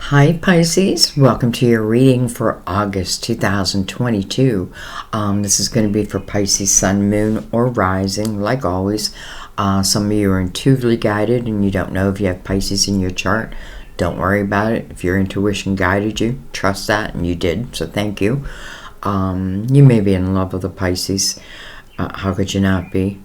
Hi Pisces, welcome to your reading for August 2022. This is going to be for Pisces Sun, Moon, or Rising, like always. Some of you are intuitively guided and you don't know if you have Pisces in your chart. Don't worry about it. If your intuition guided you, trust that, and you did, so thank you. You may be in love with a Pisces. How could you not be?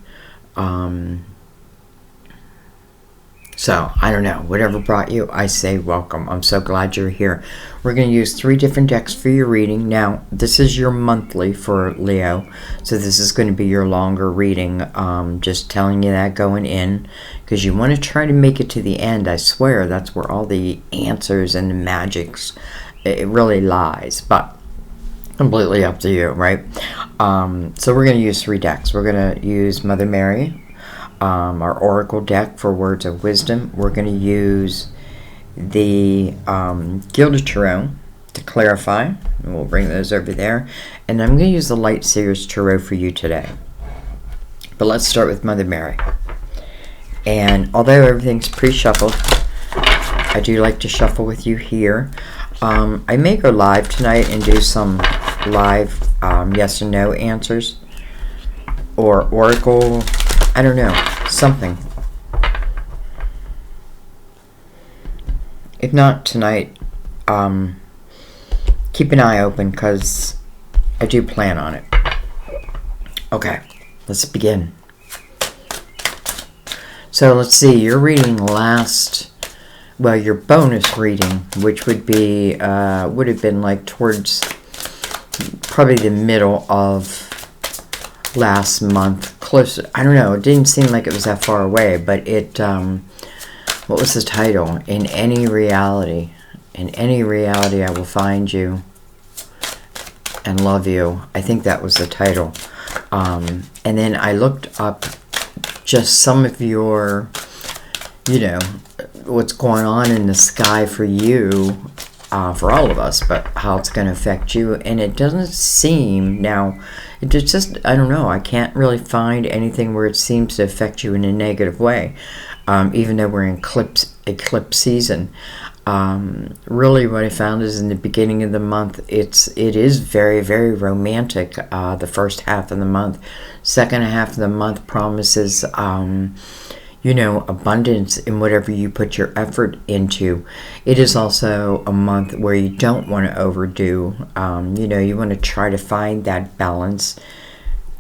So, I don't know, whatever brought you, I say welcome. I'm so glad you're here. We're going to use 3 different decks for your reading. Now, this is your monthly for Leo, so this is going to be your longer reading. Just telling you that going in, because you want to try to make it to the end. I swear, that's where all the answers and the magics, it really lies. But completely up to you, right? So we're going to use 3 decks. We're going to use Mother Mary, our Oracle deck for words of wisdom. We're going to use the Gilded Tarot to clarify, and we'll bring those over there. And I'm going to use the Light Seers Tarot for you today. But let's start with Mother Mary. And although everything's pre-shuffled, I do like to shuffle with you here. I may go live tonight and do some live yes and no answers, or Oracle, I don't know, something. If not tonight, keep an eye open, because I do plan on it. Okay, let's begin. So let's see, your reading your bonus reading, which would be, would have been like towards probably the middle of last month, close. I don't know, it didn't seem like it was that far away, but it what was the title? In any reality I will find you and love you. I think that was the title. And then I looked up just some of your, what's going on in the sky for you, for all of us, but how it's going to affect you. And it doesn't seem, now, it just, I don't know, I can't really find anything where it seems to affect you in a negative way, even though we're in eclipse season. Really what I found is in the beginning of the month, it is very, very romantic, the first half of the month. Second half of the month promises abundance in whatever you put your effort into. It is also a month where you don't want to overdo. You want to try to find that balance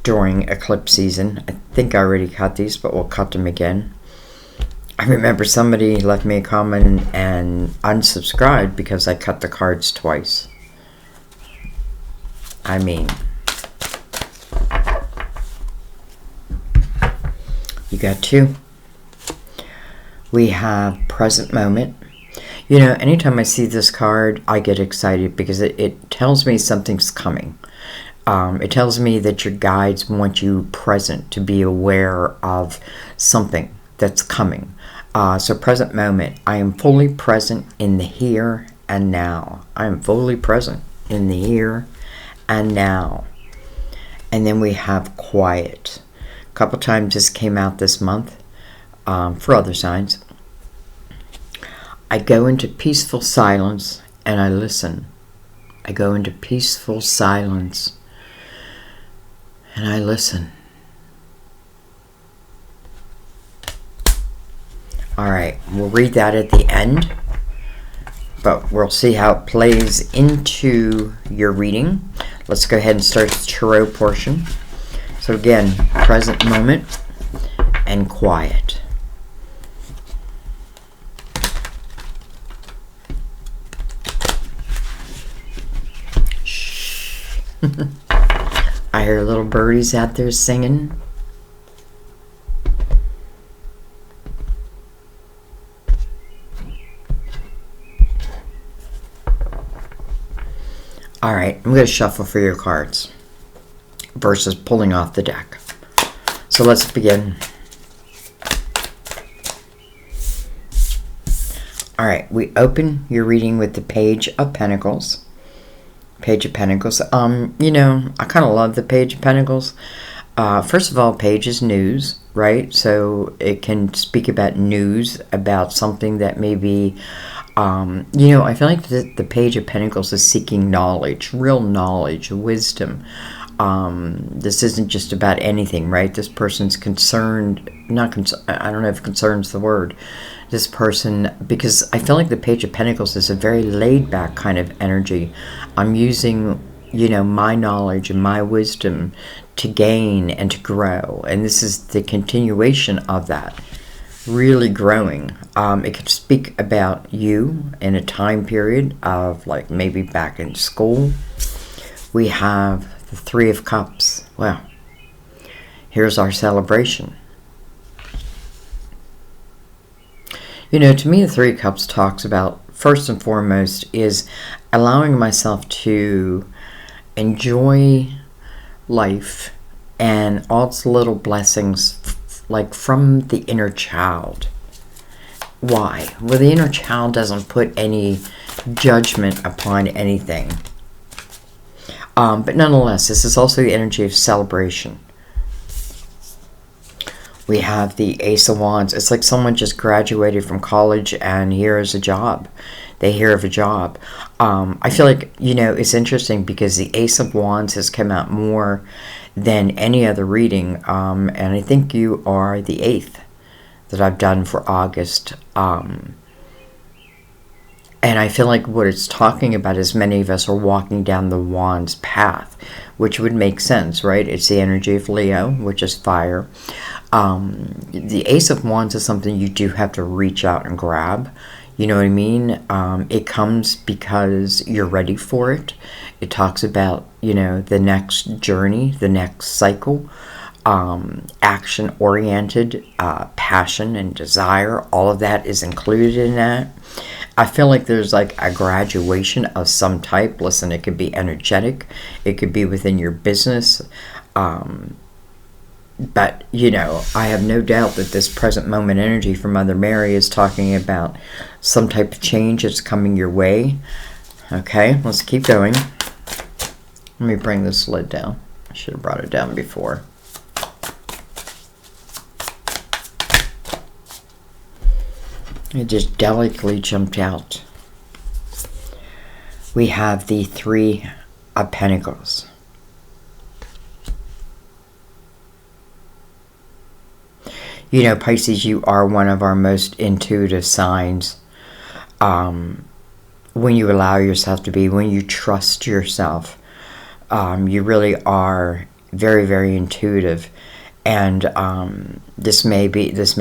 during eclipse season. I think I already cut these, but we'll cut them again. I remember somebody left me a comment and unsubscribed because I cut the cards twice. I mean, you got 2. We have present moment. Anytime I see this card, I get excited because it tells me something's coming. It tells me that your guides want you present, to be aware of something that's coming. So present moment. I am fully present in the here and now. I am fully present in the here and now. And then we have quiet. A couple times this came out this month. For other signs, I go into peaceful silence and I listen. I go into peaceful silence and I listen. All right, we'll read that at the end, but we'll see how it plays into your reading. Let's go ahead and start the tarot portion. So again, present moment and quiet. I hear little birdies out there singing. All right, I'm going to shuffle for your cards versus pulling off the deck. So let's begin. All right, we open your reading with the Page of Pentacles. Page of Pentacles. I kind of love the Page of Pentacles. First of all, page is news, right? So it can speak about news, about something that may be I feel like the Page of Pentacles is seeking knowledge, real knowledge, wisdom. This isn't just about anything, right? This person's concerned, I don't know if concerned's the word. This person, because I feel like the Page of Pentacles is a very laid back kind of energy. I'm using, my knowledge and my wisdom to gain and to grow. And this is the continuation of that. Really growing. It could speak about you in a time period of like maybe back in school. We have the Three of Cups. Well, here's our celebration. To me, the Three of Cups talks about, first and foremost, is allowing myself to enjoy life and all its little blessings, like from the inner child. Why? Well, the inner child doesn't put any judgment upon anything. But nonetheless, this is also the energy of celebration. We have the Ace of Wands. It's like someone just graduated from college and here is a job. They hear of a job. I feel like, it's interesting because the Ace of Wands has come out more than any other reading. And I think you are the 8th that I've done for August. And I feel like what it's talking about is many of us are walking down the Wands path, which would make sense, right? It's the energy of Leo, which is fire. The Ace of Wands is something you do have to reach out and grab. You know what I mean? It comes because you're ready for it. It talks about, the next journey, the next cycle, action-oriented, passion and desire. All of that is included in that. I feel like there's like a graduation of some type. Listen, it could be energetic. It could be within your business. But, I have no doubt that this present moment energy from Mother Mary is talking about some type of change that's coming your way. Okay, let's keep going. Let me bring this lid down. I should have brought it down before. It just delicately jumped out. We have the Three of Pentacles. Pisces, you are one of our most intuitive signs. When you allow yourself to be, when you trust yourself, you really are very, very intuitive. And this may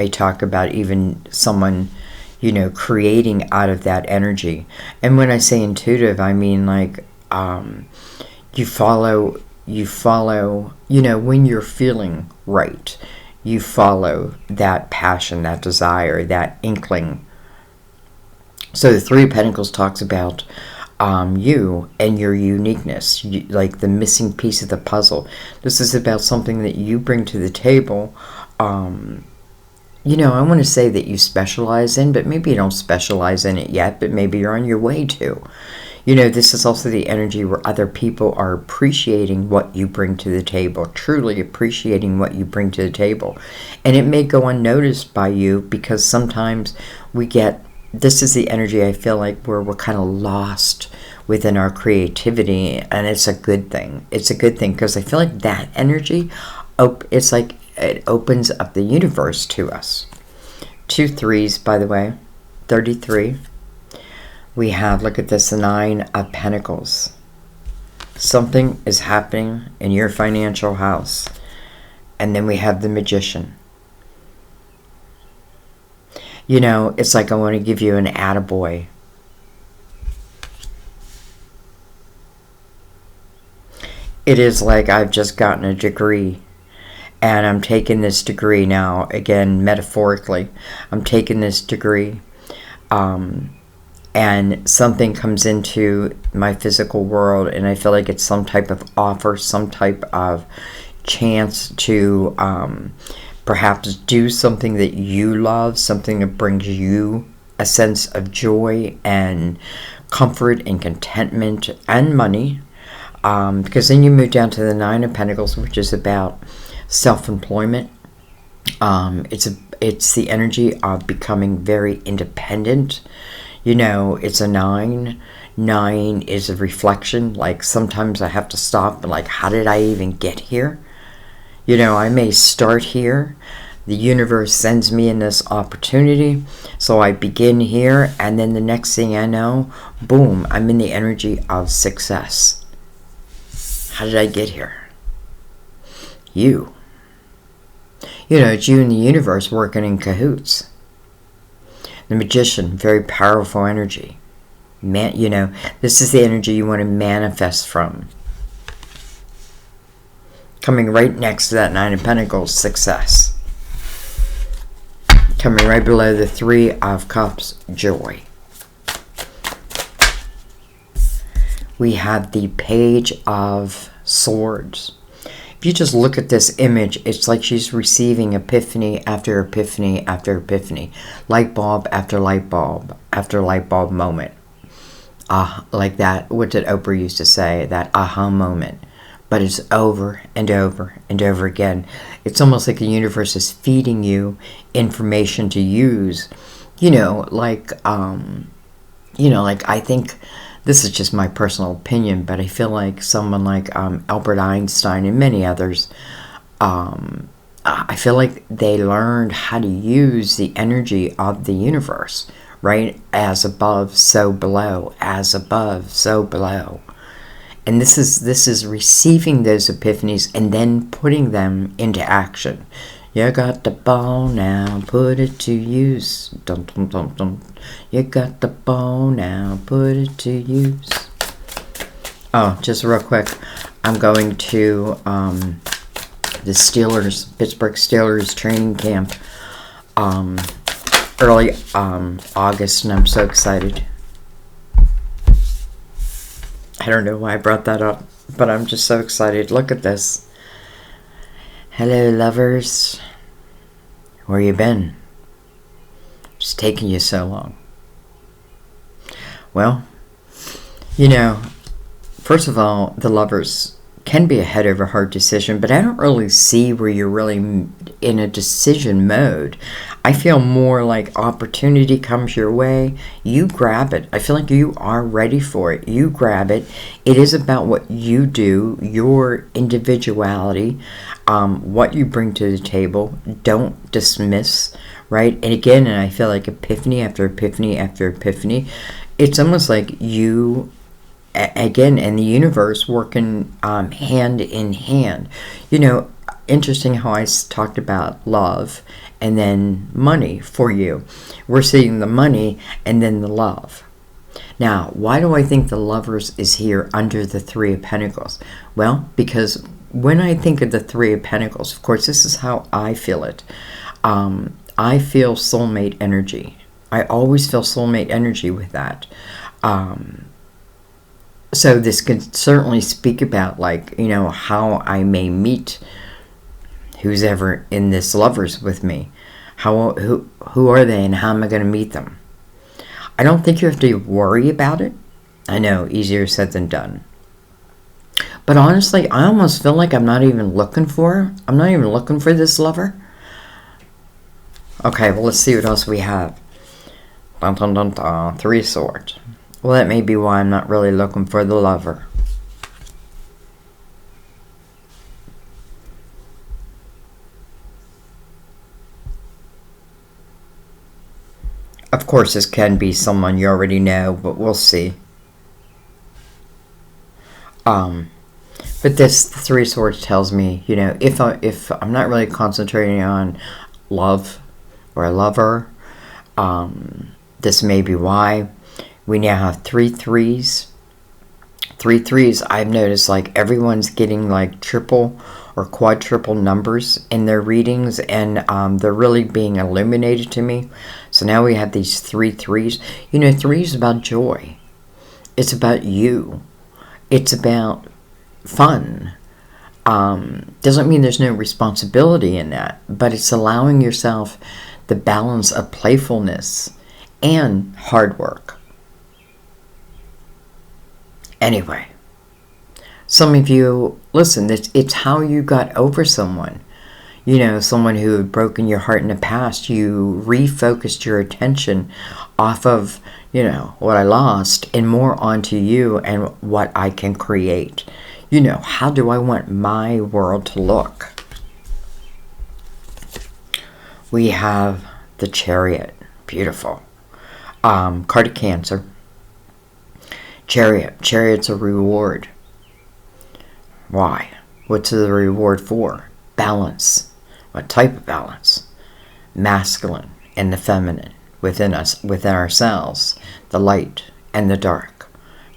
talk about even someone, creating out of that energy. And when I say intuitive, I mean like you follow, when you're feeling right. You follow that passion, that desire, that inkling. So the Three of Pentacles talks about you and your uniqueness, like the missing piece of the puzzle. This is about something that you bring to the table. I want to say that you specialize in, but maybe you don't specialize in it yet, but maybe you're on your way to. This is also the energy where other people are appreciating what you bring to the table, truly appreciating what you bring to the table. And it may go unnoticed by you because sometimes this is the energy I feel like where we're kind of lost within our creativity, and it's a good thing. It's a good thing because I feel like that energy, it's like it opens up the universe to us. 2 3s, by the way, 33. We have, look at this, the 9 of Pentacles. Something is happening in your financial house. And then we have the Magician. It's like I want to give you an attaboy. It is like I've just gotten a degree. And I'm taking this degree now, again, metaphorically. I'm taking this degree. And something comes into my physical world, and I feel like it's some type of offer, some type of chance to perhaps do something that you love, something that brings you a sense of joy and comfort and contentment and money. Because then you move down to the 9 of Pentacles, which is about self-employment. It's the energy of becoming very independent. You know, it's a 9. 9 is a reflection. Like, sometimes I have to stop and, like, how did I even get here? You know, I may start here. The universe sends me in this opportunity. So I begin here, and then the next thing I know, boom, I'm in the energy of success. How did I get here? You. You know, it's you and the universe working in cahoots. The Magician, very powerful energy. You know, this is the energy you want to manifest from. Coming right next to that 9 of Pentacles, success. Coming right below the 3 of Cups, joy. We have the Page of Swords. If you just look at this image, it's like she's receiving epiphany after epiphany after epiphany. Light bulb after light bulb after light bulb moment. Like that, what did Oprah used to say? That aha moment. But it's over and over and over again. It's almost like the universe is feeding you information to use. You know, like I think, this is just my personal opinion, but I feel like someone like Albert Einstein and many others, I feel like they learned how to use the energy of the universe, right? As above, so below. As above, so below. And this is receiving those epiphanies and then putting them into action. You got the ball now, put it to use. Dun, dun, dun, dun. You got the ball now, put it to use. Oh, just real quick, I'm going to the Pittsburgh Steelers training camp early August, and I'm so excited. I don't know why I brought that up, but I'm just so excited. Look at this. Hello, lovers. Where you been? It's taking you so long. Well, you know, first of all, the lovers can be a head over heart decision, but I don't really see where you're really in a decision mode. I feel more like opportunity comes your way, you grab it. I feel like you are ready for it. You grab it. It is about what you do, your individuality, what you bring to the table. Don't dismiss, right? And again, and I feel like epiphany after epiphany after epiphany. It's almost like you, again, and the universe working hand in hand. You know, interesting how I talked about love and then money for you. We're seeing the money and then the love. Now, why do I think the Lovers is here under the 3 of Pentacles? Well, because when I think of the 3 of Pentacles, of course, this is how I feel it. I feel soulmate energy. I always feel soulmate energy with that. So this could certainly speak about, like, you know, how I may meet who's ever in this Lovers with me. Who are they and how am I going to meet them? I don't think you have to worry about it. I know, easier said than done. But honestly, I almost feel like I'm not even looking for this lover. Okay, well, let's see what else we have. Dun, dun, dun, dun. 3 of Swords. Well, that may be why I'm not really looking for the lover. Of course, this can be someone you already know, but we'll see. But this 3 of Swords tells me, you know, if I'm not really concentrating on love or a lover, this may be why. We now have 3 threes. 3 threes, I've noticed, like, everyone's getting like triple or quadruple numbers in their readings, and they're really being illuminated to me. So now we have these 3 threes. You know, 3 is about joy. It's about you. It's about fun. Doesn't mean there's no responsibility in that, but it's allowing yourself the balance of playfulness and hard work. Anyway, some of you, listen, it's how you got over someone. someone who had broken your heart in the past, you refocused your attention off of, what I lost and more onto you and what I can create. How do I want my world to look? We have the Chariot. Beautiful. Card of Cancer. Chariot. Chariot's a reward. Why? What's the reward for? Balance. What type of balance? Masculine and the feminine within us, within ourselves. The light and the dark.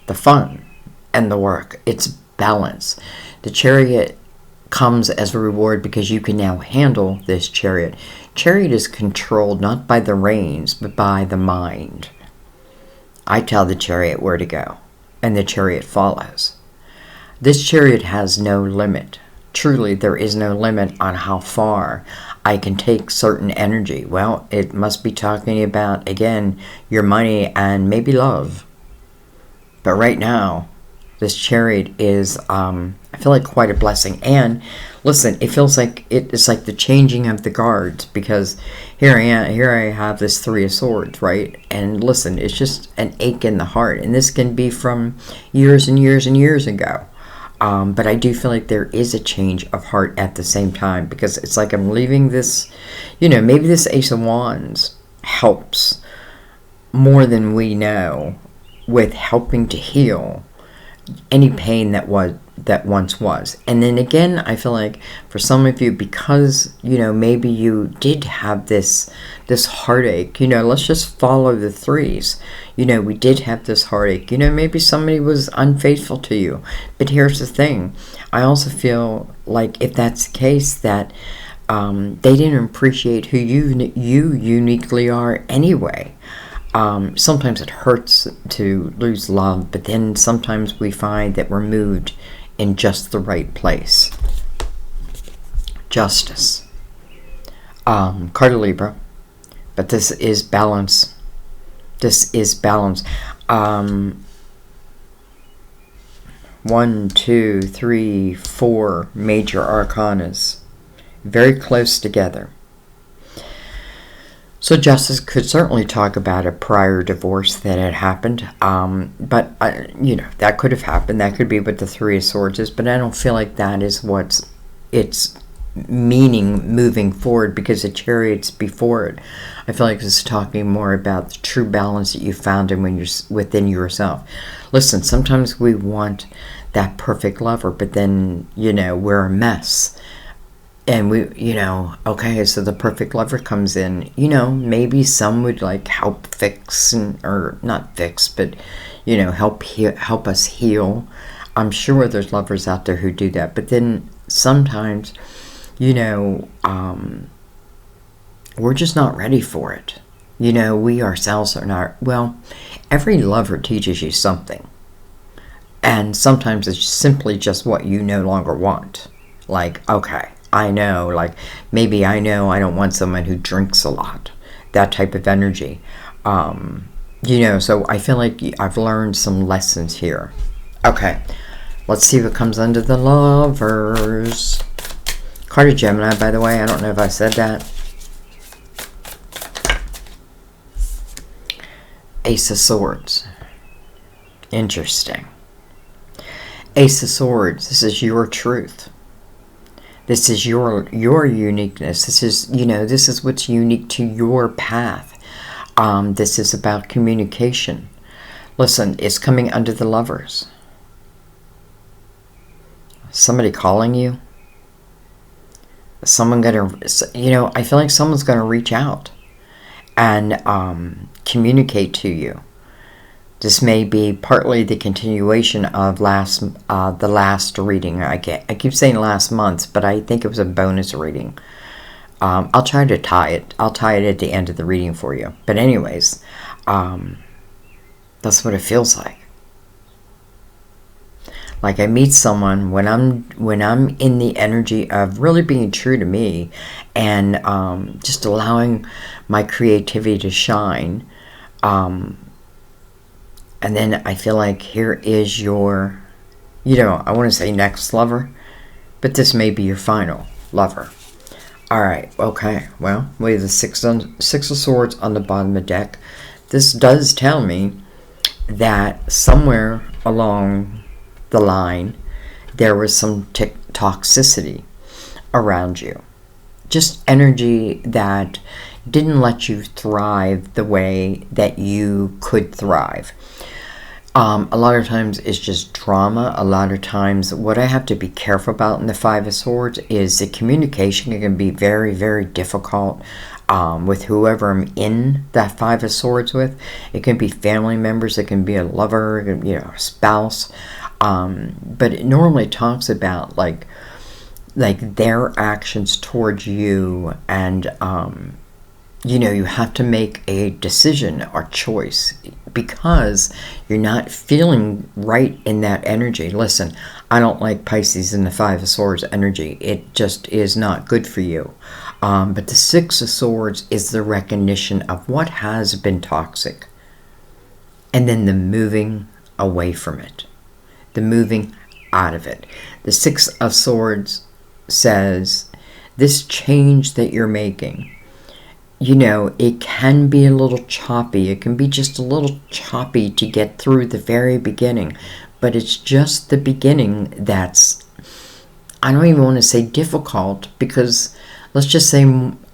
The fun and the work. It's balance. The Chariot comes as a reward because you can now handle this Chariot. Chariot is controlled not by the reins, but by the mind. I tell the Chariot where to go, and the Chariot follows. This Chariot has no limit. Truly, there is no limit on how far I can take certain energy. Well, it must be talking about, again, your money and maybe love. But right now, this Chariot is, I feel like, quite a blessing. And listen, it feels like it's like the changing of the guards, because here I have this Three of Swords, right? And listen, it's just an ache in the heart. And this can be from years and years and years ago. But I do feel like there is a change of heart at the same time, because it's like I'm leaving this, maybe this Ace of Wands helps more than we know with helping to heal any pain that once was. And then again, I feel like for some of you, because maybe you did have this heartache, let's just follow the threes. We did have this heartache. Maybe somebody was unfaithful to you. But here's the thing, I also feel like if that's the case, that they didn't appreciate who you uniquely are anyway. Sometimes it hurts to lose love, but then sometimes we find that we're moved in just the right place. Justice. Card of Libra. But this is balance. This is balance. 1, 2, 3, 4 major arcanas. Very close together. So justice could certainly talk about a prior divorce that had happened, but that could have happened. That could be what the Three of Swords is, but I don't feel like that is what's its meaning moving forward, because the Chariot's before it. I feel like it's talking more about the true balance that you found in when you're within yourself. Listen, sometimes we want that perfect lover, but then we're a mess. And we, okay, so the perfect lover comes in, maybe some would like help fix, or not fix, but, help us heal. I'm sure there's lovers out there who do that. But then sometimes, we're just not ready for it. We ourselves are not. Well, every lover teaches you something. And sometimes it's simply just what you no longer want. Like, okay, I know, like, maybe I know I don't want someone who drinks a lot. That type of energy. So I feel like I've learned some lessons here. Okay, let's see what comes under the Lovers. Card of Gemini, by the way. I don't know if I said that. Ace of Swords. Interesting. Ace of Swords. This is your truth. This is your uniqueness. This is, this is what's unique to your path. This is about communication. Listen, it's coming under the Lovers. Somebody calling you. Someone gonna, I feel like someone's gonna reach out and communicate to you. This may be partly the continuation of the last reading. I keep saying last month, but I think it was a bonus reading. I'll try to tie it. I'll tie it at the end of the reading for you. But anyways, that's what it feels like. Like I meet someone when I'm in the energy of really being true to me, and just allowing my creativity to shine. And then I feel like here is your, I want to say next lover, but this may be your final lover. All right, okay. Well, we have the Six of Swords on the bottom of the deck. This does tell me that somewhere along the line there was some toxicity around you. Just energy that didn't let you thrive the way that you could thrive. A lot of times it's just drama. A lot of times what I have to be careful about in the Five of Swords is the communication can be very, very difficult with whoever I'm in that Five of Swords with. It can be family members, it can be a lover, a spouse. But it normally talks about like their actions towards you, and you have to make a decision or choice because you're not feeling right in that energy. Listen, I don't like Pisces in the Five of Swords energy. It just is not good for you. But the Six of Swords is the recognition of what has been toxic, and then the moving away from it, the moving out of it. The Six of Swords says this change that you're making, it can be a little choppy. It can be just a little choppy to get through the very beginning. But it's just the beginning that's, I don't even want to say difficult, because let's just say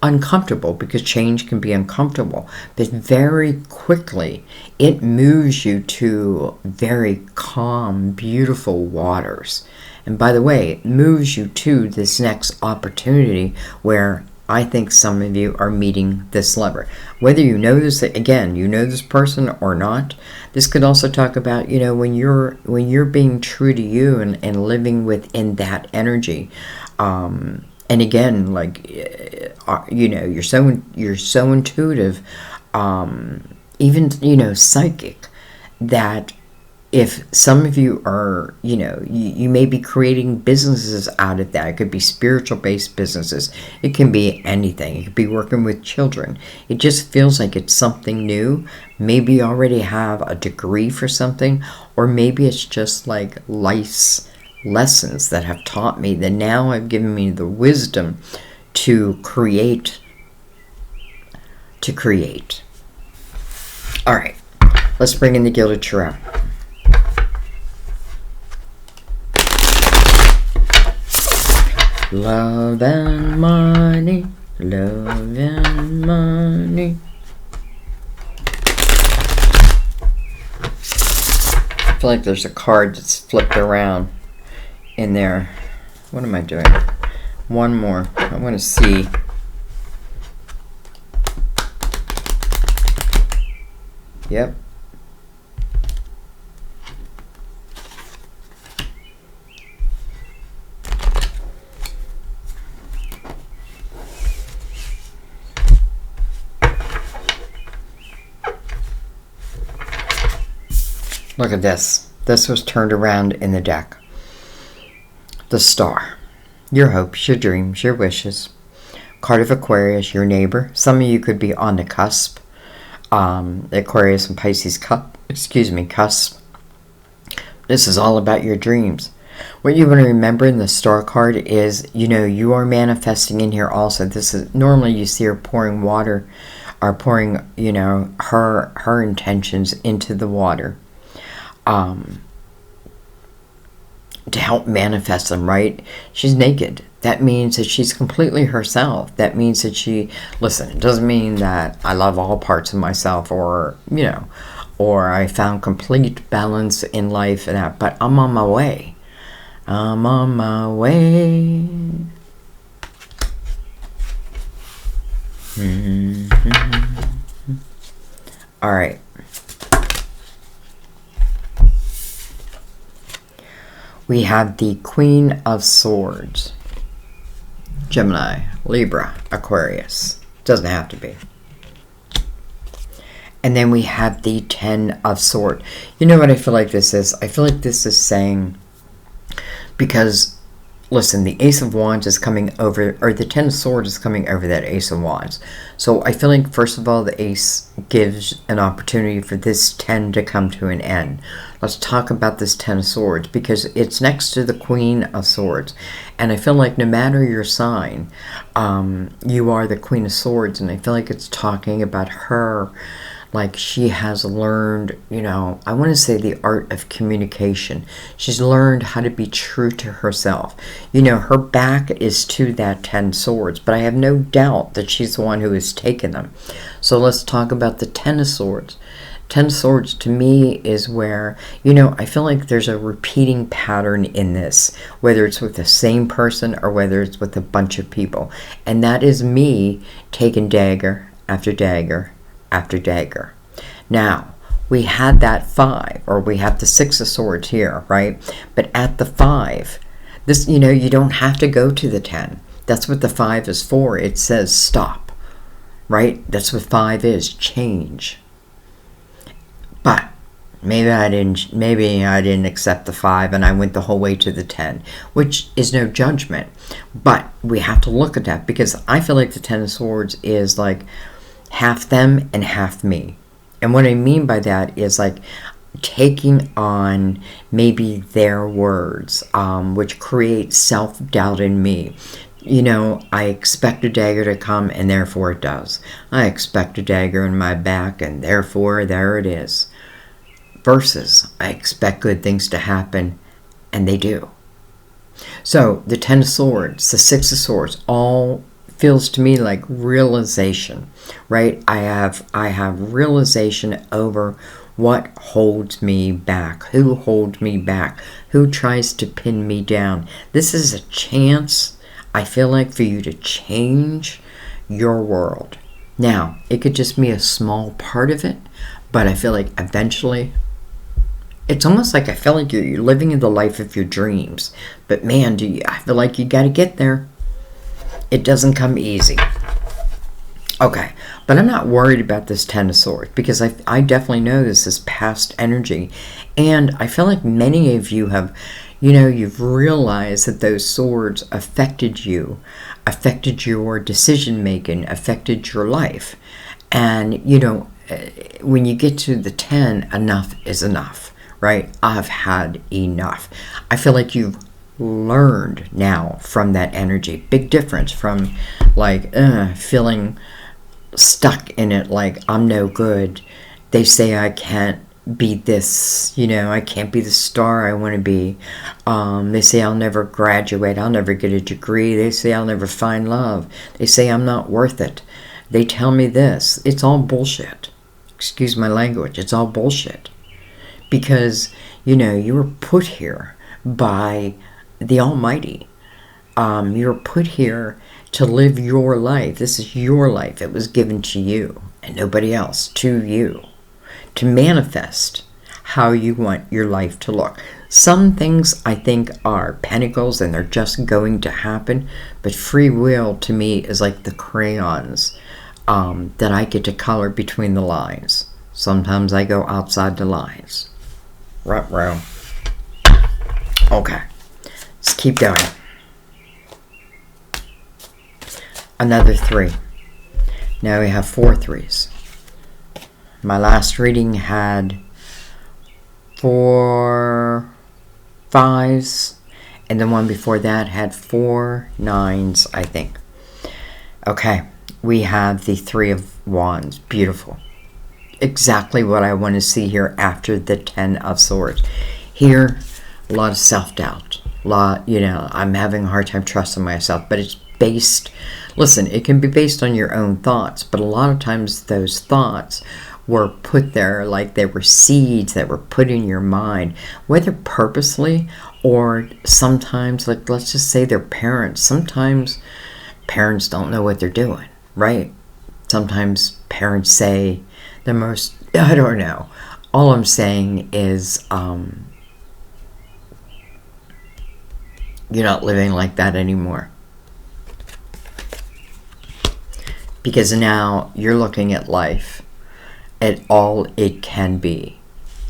uncomfortable, because change can be uncomfortable. But very quickly, it moves you to very calm, beautiful waters. And by the way, it moves you to this next opportunity where I think some of you are meeting this lover. Whether you know this, again, you know this person or not, this could also talk about, when you're being true to you and living within that energy. And again, you're so intuitive, even, psychic, that if some of you are, you may be creating businesses out of that. It could be spiritual-based businesses. It can be anything. It could be working with children. It just feels like it's something new. Maybe you already have a degree for something, or maybe it's just like life's lessons that have taught me that now have given me the wisdom to create. All right, let's bring in the Gilded Tarot. Love and money, love and money. I feel like there's a card that's flipped around in there. What am I doing? One more. I want to see. Yep. Look at this. This was turned around in the deck. The Star. Your hopes, your dreams, your wishes. Card of Aquarius, your neighbor. Some of you could be on the cusp. Aquarius and Pisces cusp. This is all about your dreams. What you want to remember in the Star card is, you are manifesting in here also. This is normally you see her pouring water, or pouring, her intentions into the water. To help manifest them, right? She's naked. That means that she's completely herself. That means that listen, it doesn't mean that I love all parts of myself, or I found complete balance in life and that, but I'm on my way. I'm on my way. All right. We have the Queen of Swords. Gemini, Libra, Aquarius. Doesn't have to be. And then we have the Ten of Swords. You know what I feel like this is? I feel like this is saying, because listen, the Ace of Wands is coming over, or the Ten of Swords is coming over that Ace of Wands. So I feel like, first of all, the Ace gives an opportunity for this 10 to come to an end. Let's talk about this Ten of Swords, because it's next to the Queen of Swords. And I feel like no matter your sign, you are the Queen of Swords. And I feel like it's talking about her, like she has learned, I want to say the art of communication. She's learned how to be true to herself. Her back is to that 10 swords, but I have no doubt that she's the one who has taken them. So let's talk about the 10 of swords. 10 swords to me is where, I feel like there's a repeating pattern in this, whether it's with the same person or whether it's with a bunch of people. And that is me taking dagger after dagger after dagger. Now, we had that 5, or we have the 6 of swords here, right? But at the 5, this, you don't have to go to the 10. That's what the 5 is for. It says stop, right? That's what 5 is, change. But maybe I didn't accept the 5 and I went the whole way to the 10, which is no judgment. But we have to look at that, because I feel like the 10 of swords is like half them and half me. And what I mean by that is like taking on maybe their words, which create self-doubt in me. I expect a dagger to come, and therefore it does. I expect a dagger in my back, and therefore there it is. Versus, I expect good things to happen, and they do. So the 10 of swords, the 6 of swords, all feels to me like realization, right? I have realization over what holds me back, who holds me back, who tries to pin me down. This is a chance, I feel like, for you to change your world. Now, it could just be a small part of it, but I feel like eventually, it's almost like I feel like you're living in the life of your dreams. But man, I feel like you got to get there. It doesn't come easy. Okay, but I'm not worried about this 10 of swords, because I definitely know this is past energy. And I feel like many of you have, you've realized that those swords affected you, affected your decision making, affected your life. And, when you get to the 10, enough is enough, right? I've had enough. I feel like you've learned now from that energy. Big difference from like feeling stuck in it, like I'm no good. They say I can't be this, I can't be the star I want to be. They say I'll never graduate, I'll never get a degree. They say I'll never find love. They say I'm not worth it. They tell me this. It's all bullshit. Excuse my language. It's all bullshit. Because, you were put here by the Almighty. You're put here to live your life. This is your life. It was given to you and nobody else, to you, to manifest how you want your life to look. Some things I think are pentacles and they're just going to happen, but free will to me is like the crayons that I get to color between the lines. Sometimes I go outside the lines. Ruh-roh. Okay. Let's keep going. Another 3. Now we have 4 3s. My last reading had 4 5s, and the one before that had 4 9s, I think. Okay, we have the 3 of Wands. Beautiful. Exactly what I want to see here after the 10 of Swords. Here, a lot of self-doubt. I'm having a hard time trusting myself, but it's based, listen, it can be based on your own thoughts, but a lot of times those thoughts were put there like they were seeds that were put in your mind, whether purposely or sometimes, like, let's just say they're parents. Sometimes parents don't know what they're doing, right? Sometimes parents say the most, I don't know. All I'm saying is, you're not living like that anymore. Because now you're looking at life at all it can be.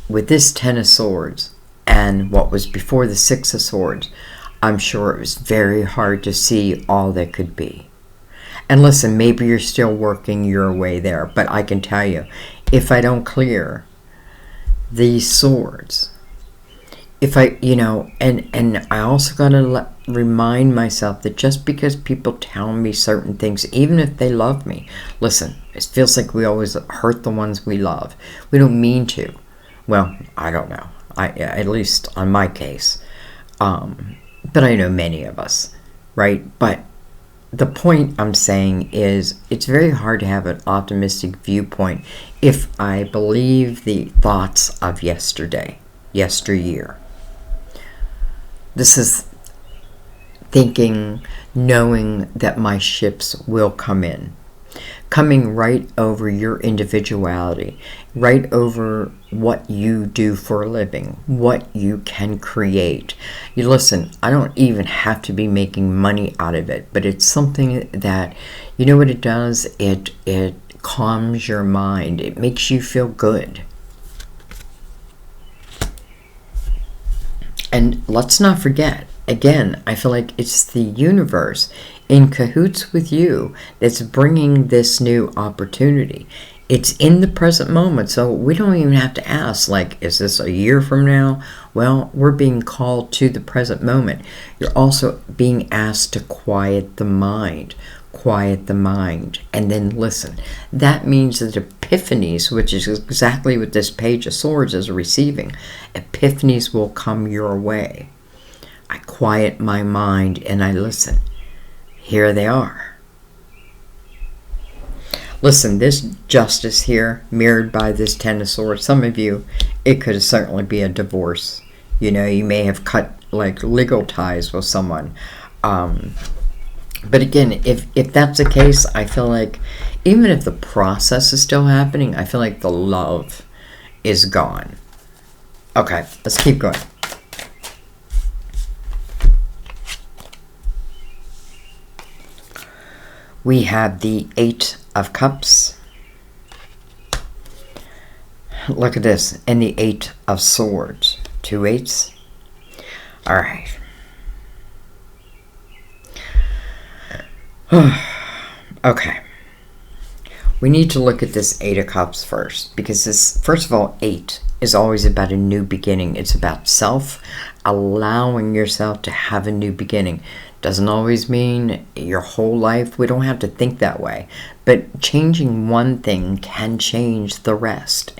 With this 10 of Swords and what was before the 6 of Swords, I'm sure it was very hard to see all that could be. And listen, maybe you're still working your way there, but I can tell you, if I don't clear these swords, if I, and I also got to remind myself that just because people tell me certain things, even if they love me, listen, it feels like we always hurt the ones we love. We don't mean to. Well, I don't know. At least on my case. But I know many of us, right? But the point I'm saying is it's very hard to have an optimistic viewpoint if I believe the thoughts of yesterday, yesteryear. This is thinking, knowing that my ships will come in. Coming right over your individuality, right over what you do for a living, what you can create. You listen, I don't even have to be making money out of it, but it's something that, you know what it does? It calms your mind. It makes you feel good. And let's not forget, again, I feel like it's the universe in cahoots with you that's bringing this new opportunity. It's in the present moment, so we don't even have to ask, like, is this a year from now? Well, we're being called to the present moment. You're also being asked to quiet the mind, and then listen. That means that epiphanies, which is exactly what this Page of Swords is receiving, epiphanies will come your way. I quiet my mind and I listen. Here they are. Listen, this justice here, mirrored by this Ten of Swords, some of you, it could certainly be a divorce. You may have cut like legal ties with someone. But again, if that's the case, I feel like even if the process is still happening, I feel like the love is gone. Okay, let's keep going. We have the Eight of Cups. Look at this. And the Eight of Swords. 2 eights. All right. Okay. We need to look at this Eight of Cups first. Because this, first of all, 8 is always about a new beginning. It's about allowing yourself to have a new beginning. Doesn't always mean your whole life. We don't have to think that way. But changing one thing can change the rest,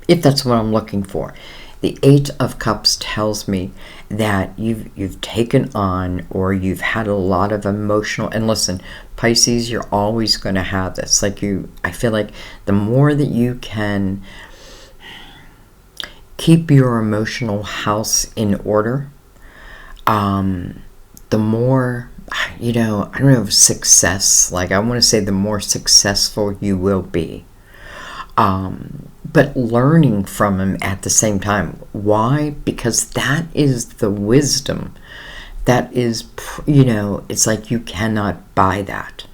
if that's what I'm looking for. The Eight of Cups tells me that you've taken on, or you've had a lot of emotional, and listen, Pisces, you're always going to have this. I feel like the more that you can keep your emotional house in order, the more, I don't know, success, I want to say the more successful you will be. But learning from them at the same time. Why? Because that is the wisdom. That is, it's like you cannot buy that.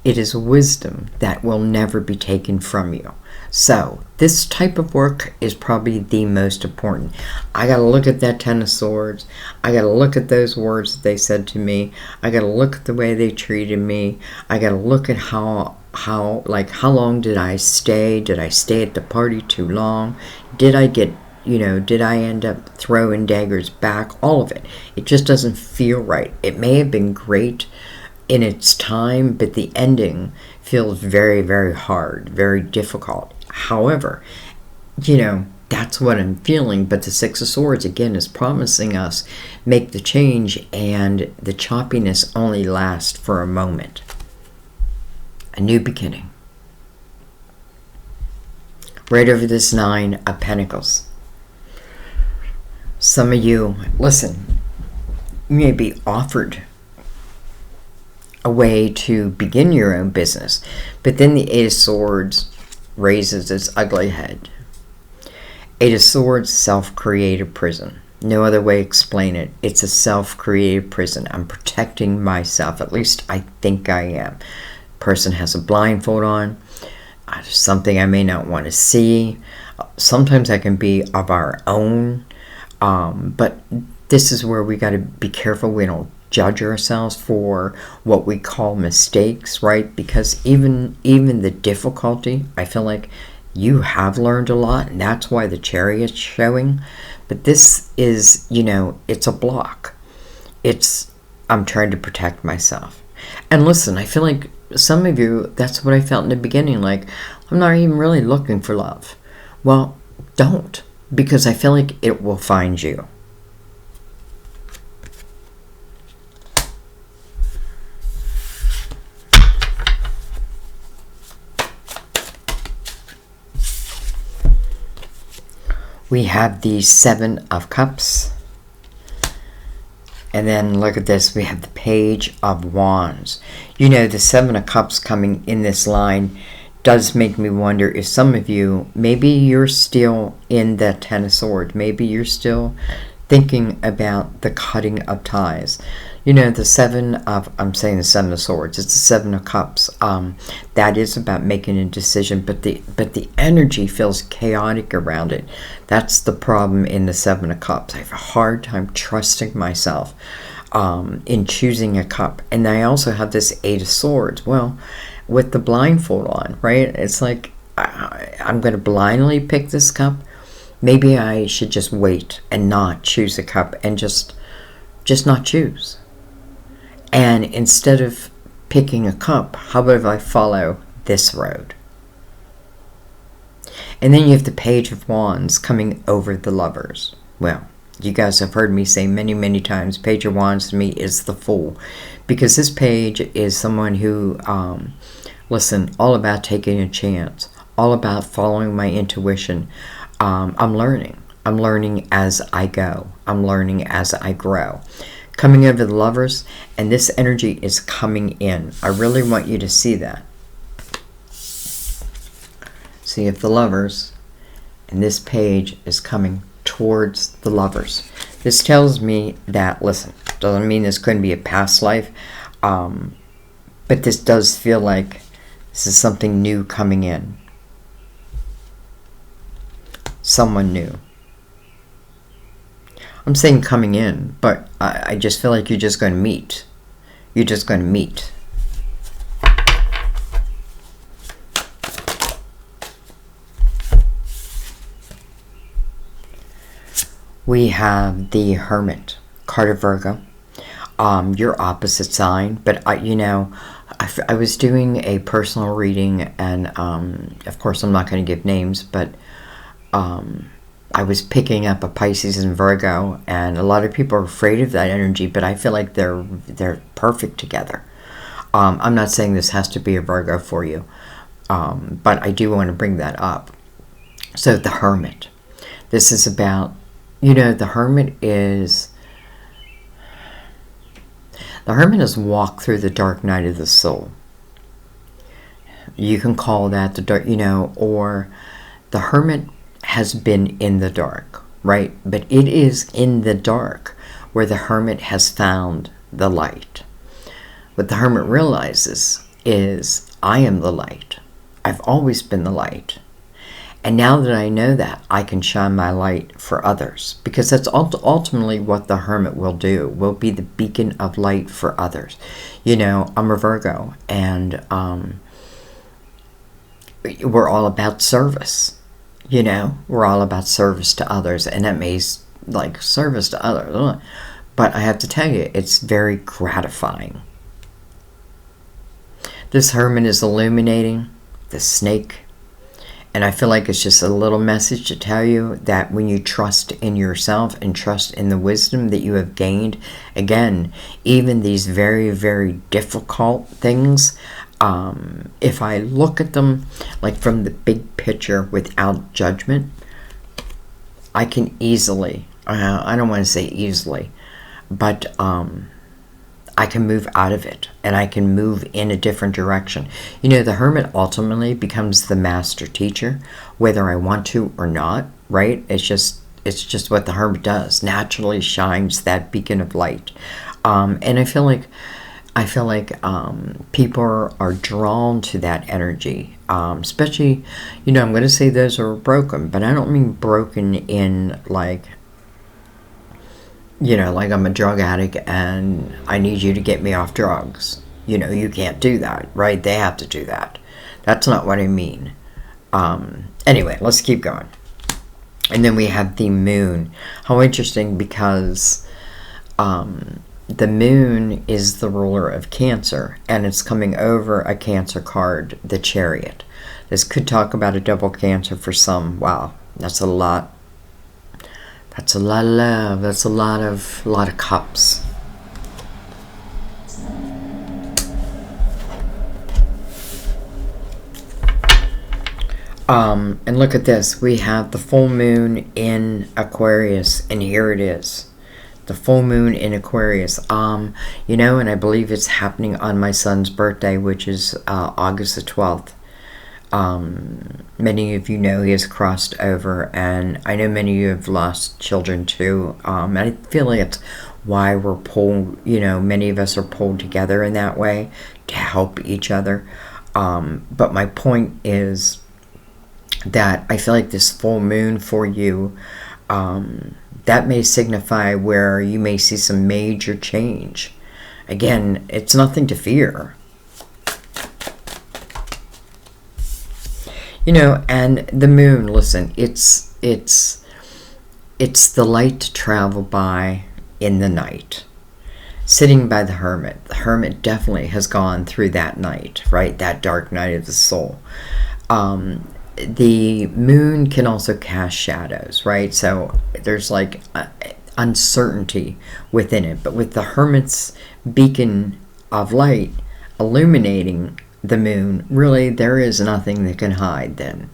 It is wisdom that will never be taken from you. So this type of work is probably the most important. I got to look at that Ten of Swords. I got to look at those words that they said to me. I got to look at the way they treated me. I got to look at how long did I stay? Did I stay at the party too long? Did I get, did I end up throwing daggers back? All of it. It just doesn't feel right. It may have been great in its time, but the ending feels very, very hard, very difficult. However, that's what I'm feeling. But the Six of Swords, again, is promising us make the change, and the choppiness only lasts for a moment. A new beginning. Right over this Nine of Pentacles. Some of you, listen, you may be offered a way to begin your own business, but then the Eight of Swords raises its ugly head. Eight of Swords, self-created prison. No other way to explain it. It's a self-created prison. I'm protecting myself. At least I think I am. Person has a blindfold on. There's something I may not want to see. Sometimes that can be of our own. But this is where we got to be careful we don't judge ourselves for what we call mistakes, right? Because even the difficulty, I feel like you have learned a lot, and that's why the Chariot's showing. But this is, it's a block. I'm trying to protect myself. And listen, I feel like some of you, that's what I felt in the beginning, like, I'm not even really looking for love. Well, don't, because I feel like it will find you. We have the Seven of Cups. And then look at this, we have the Page of Wands. The Seven of Cups coming in this line does make me wonder if some of you, maybe you're still in the Ten of Swords. Maybe you're still thinking about the cutting of ties. The Seven of, I'm saying the Seven of Swords, it's the Seven of Cups. That is about making a decision, but the energy feels chaotic around it. That's the problem in the Seven of Cups. I have a hard time trusting myself in choosing a cup. And I also have this Eight of Swords. Well, with the blindfold on, right? It's like, I'm going to blindly pick this cup. Maybe I should just wait and not choose a cup and just not choose. And instead of picking a cup, how about if I follow this road? And then you have the Page of Wands coming over the Lovers. Well, you guys have heard me say many, many times, Page of Wands to me is the Fool. Because this page is someone who, listen, all about taking a chance. All about following my intuition. I'm learning. I'm learning as I go. I'm learning as I grow. Coming over the Lovers, and this energy is coming in. I really want you to see that. See if the Lovers, and this page is coming towards the Lovers. This tells me that, listen, doesn't mean this couldn't be a past life, but this does feel like this is something new coming in. Someone new. I'm saying coming in, but I just feel like you're just going to meet. You're just going to meet. We have the Hermit, card of Virgo. Your opposite sign, but I was doing a personal reading, and of course I'm not going to give names, but I was picking up a Pisces and Virgo, and a lot of people are afraid of that energy, but I feel like they're perfect together. I'm not saying this has to be a Virgo for you, but I do want to bring that up. So the Hermit. This is about, the Hermit is walk through the dark night of the soul. You can call that the dark, or the Hermit has been in the dark, right? But it is in the dark where the Hermit has found the light. What the Hermit realizes is, I am the light. I've always been the light. And now that I know that, I can shine my light for others. Because that's ultimately what the Hermit will do. Will be the beacon of light for others. I'm a Virgo, and we're all about service. We're all about service to others, and that means like service to others. But I have to tell you, it's very gratifying. This Hermit is illuminating the snake, and I feel like it's just a little message to tell you that when you trust in yourself and trust in the wisdom that you have gained, again, even these very, very difficult things, if I look at them like from the big picture without judgment, I can easily, I don't want to say easily, but I can move out of it, and I can move in a different direction. The Hermit ultimately becomes the master teacher, whether I want to or not, right? It's just what the Hermit does, naturally shines that beacon of light. And I feel like people are drawn to that energy, especially, I'm going to say those are broken, but I don't mean broken in like You know, like I'm a drug addict and I need you to get me off drugs. You know, you can't do that, right? They have to do that. That's not what I mean. Anyway, let's keep going. And then we have the moon. How interesting, because the moon is the ruler of Cancer, and it's coming over a Cancer card, the Chariot. This could talk about a double Cancer for some. Wow, that's a lot. That's a lot of love. That's a lot of cups. And look at this. We have the full moon in Aquarius, and here it is. The full moon in Aquarius. You know, and I believe it's happening on my son's birthday, which is August the 12th. Many of you know he has crossed over, and I know many of you have lost children too. And I feel like it's why we're pulled, you know, many of us are pulled together in that way to help each other. But my point is that I feel like this full moon for you, that may signify where you may see some major change. Again, it's nothing to fear. You know, and the moon, listen, it's the light to travel by in the night. Sitting by the hermit. The hermit definitely has gone through that night, right? That dark night of the soul. The moon can also cast shadows, right? So there's like uncertainty within it. But with the hermit's beacon of light illuminating the moon, really there is nothing that can hide then.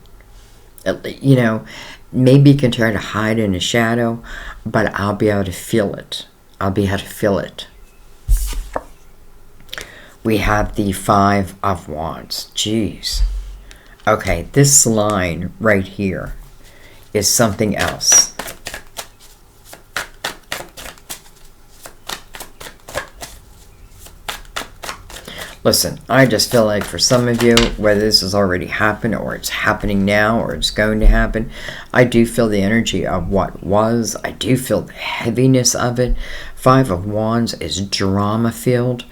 You know, maybe you can try to hide in a shadow, but I'll be able to feel it. I'll be able to feel it. We have the Five of Wands. Jeez. Okay, this line right here is something else. Listen, I just feel like for some of you, whether this has already happened or it's happening now or it's going to happen, I do feel the energy of what was. I do feel the heaviness of it. Five of Wands is drama-filled.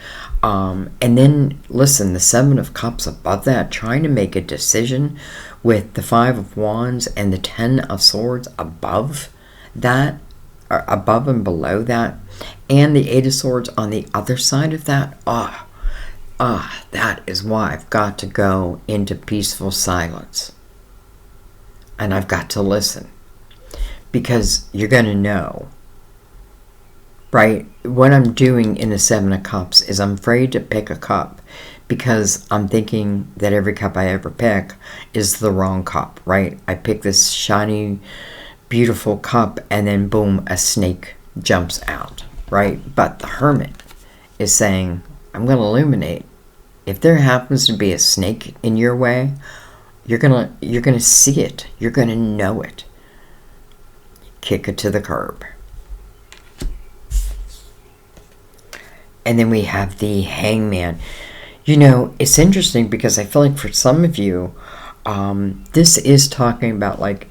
And then, listen, the Seven of Cups above that, trying to make a decision with the Five of Wands and the Ten of Swords above that, or above and below that, and the Eight of Swords on the other side of that. That is why I've got to go into peaceful silence. And I've got to listen. Because you're going to know. Right? What I'm doing in the Seven of Cups is I'm afraid to pick a cup. Because I'm thinking that every cup I ever pick is the wrong cup. Right? I pick this shiny, beautiful cup, and then boom, a snake jumps out. Right? But the Hermit is saying, I'm going to illuminate. If there happens to be a snake in your way, you're gonna see it. You're gonna know it. Kick it to the curb. And then we have the Hangman. You know, it's interesting because I feel like for some of you, this is talking about like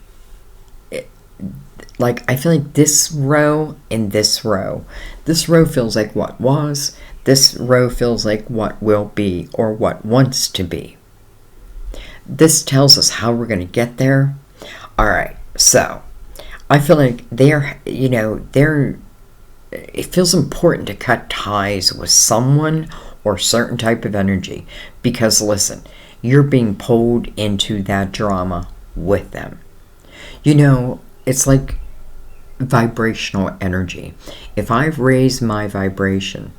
I feel like this row and this row. This row feels like what was. This row feels like what will be or what wants to be. This tells us how we're going to get there. All right, so I feel like it feels important to cut ties with someone or certain type of energy because, listen, you're being pulled into that drama with them. You know, it's like vibrational energy. If I've raised my vibration,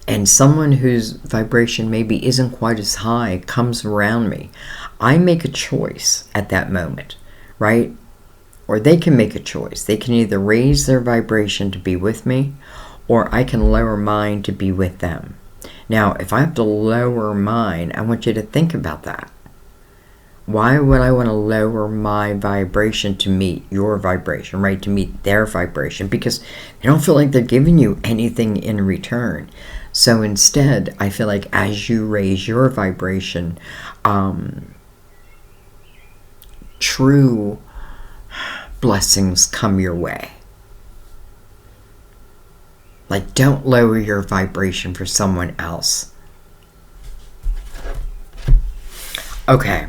and someone whose vibration maybe isn't quite as high comes around me, I make a choice at that moment, right? Or they can make a choice. They can either raise their vibration to be with me, or I can lower mine to be with them. Now, if I have to lower mine, I want you to think about that. Why would I want to lower my vibration to meet your vibration, right? To meet their vibration, because they don't feel like they're giving you anything in return. So instead, I feel like as you raise your vibration, true blessings come your way. Like, don't lower your vibration for someone else. Okay.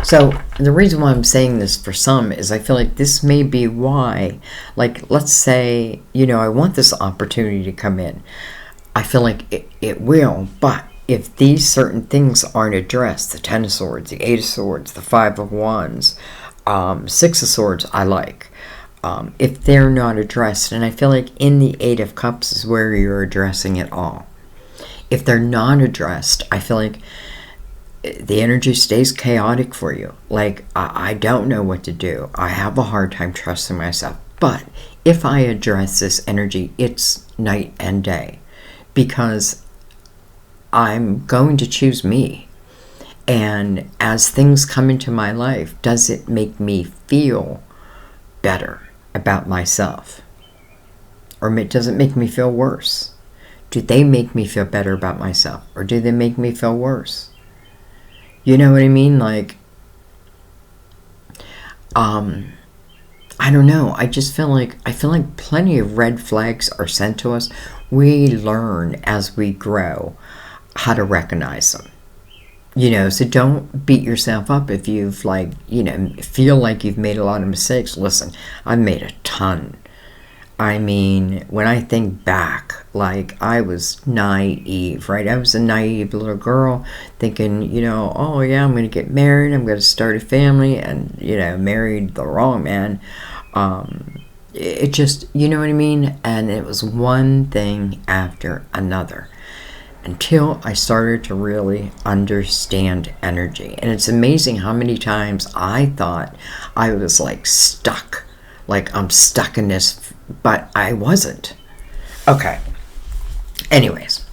So the reason why I'm saying this for some is I feel like this may be why, like, let's say, I want this opportunity to come in. I feel like it will, but if these certain things aren't addressed, the Ten of Swords, the Eight of Swords, the Five of Wands, Six of Swords, I like. If they're not addressed, and I feel like in the Eight of Cups is where you're addressing it all. If they're not addressed, I feel like the energy stays chaotic for you. Like, I don't know what to do. I have a hard time trusting myself. But if I address this energy, it's night and day. Because I'm going to choose me. And as things come into my life, does it make me feel better about myself? Or does it make me feel worse? Do they make me feel better about myself? Or do they make me feel worse? You know what I mean? Like, I don't know. I just feel like plenty of red flags are sent to us. We learn as we grow how to recognize them. So don't beat yourself up if you've feel like you've made a lot of mistakes. Listen, I've made a ton. I mean, when I think back, like, I was naive, right? I was a naive little girl thinking, oh yeah, I'm going to get married, I'm going to start a family, and, married the wrong man. It just, you know what I mean? And it was one thing after another until I started to really understand energy. And it's amazing how many times I thought I was like stuck, like I'm stuck in this, but I wasn't. Okay. Anyways.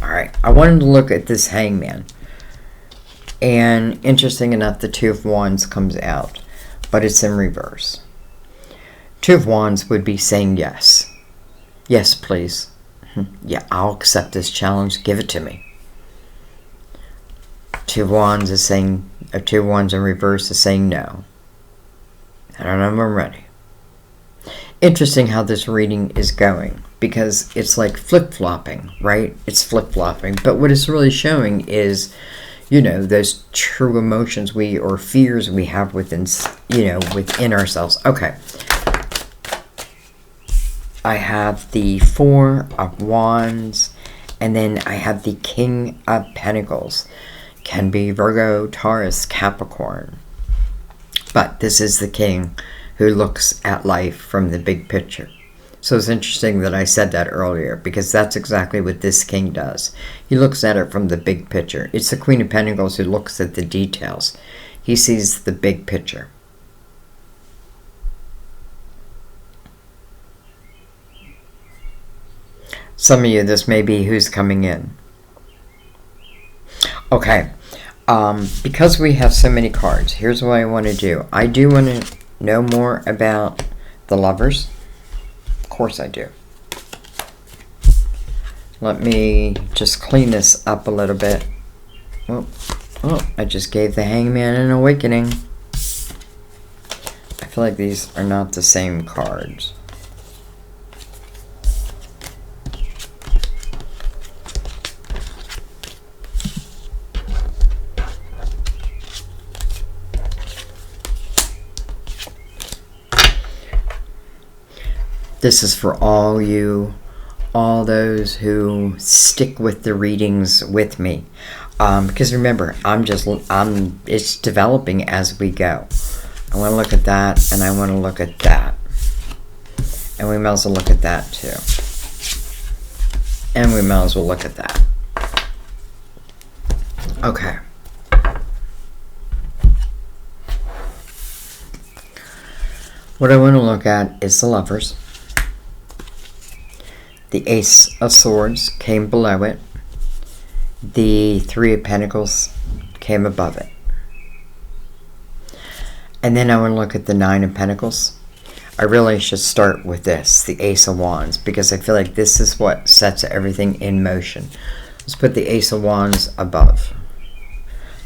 All right. I wanted to look at this Hangman. And interesting enough, the Two of Wands comes out, but it's in reverse. Two of Wands would be saying yes. Yes, please. Yeah, I'll accept this challenge. Give it to me. Two of Wands is saying, Two of Wands in reverse is saying no. I don't know if I'm ready. Interesting how this reading is going, because it's like flip-flopping, right? It's flip-flopping. But what it's really showing is, those true emotions or fears we have within ourselves. Okay. I have the Four of Wands, and then I have the King of Pentacles. Can be Virgo, Taurus, Capricorn. But this is the king who looks at life from the big picture. So it's interesting that I said that earlier, because that's exactly what this king does. He looks at it from the big picture. It's the Queen of Pentacles who looks at the details. He sees the big picture. Some of you, this may be who's coming in. Okay. Because we have so many cards, here's what I want to do. I do want to know more about the Lovers. Of course I do. Let me just clean this up a little bit. Oh, I just gave the Hangman an awakening. I feel like these are not the same cards. This is for all those who stick with the readings with me. Because remember, it's developing as we go. I want to look at that, and I want to look at that. And we might as well look at that too. And we might as well look at that. Okay. What I want to look at is the Lovers. The Ace of Swords came below it. The Three of Pentacles came above it. And then I want to look at the Nine of Pentacles. I really should start with this, the Ace of Wands, because I feel like this is what sets everything in motion. Let's put the Ace of Wands above.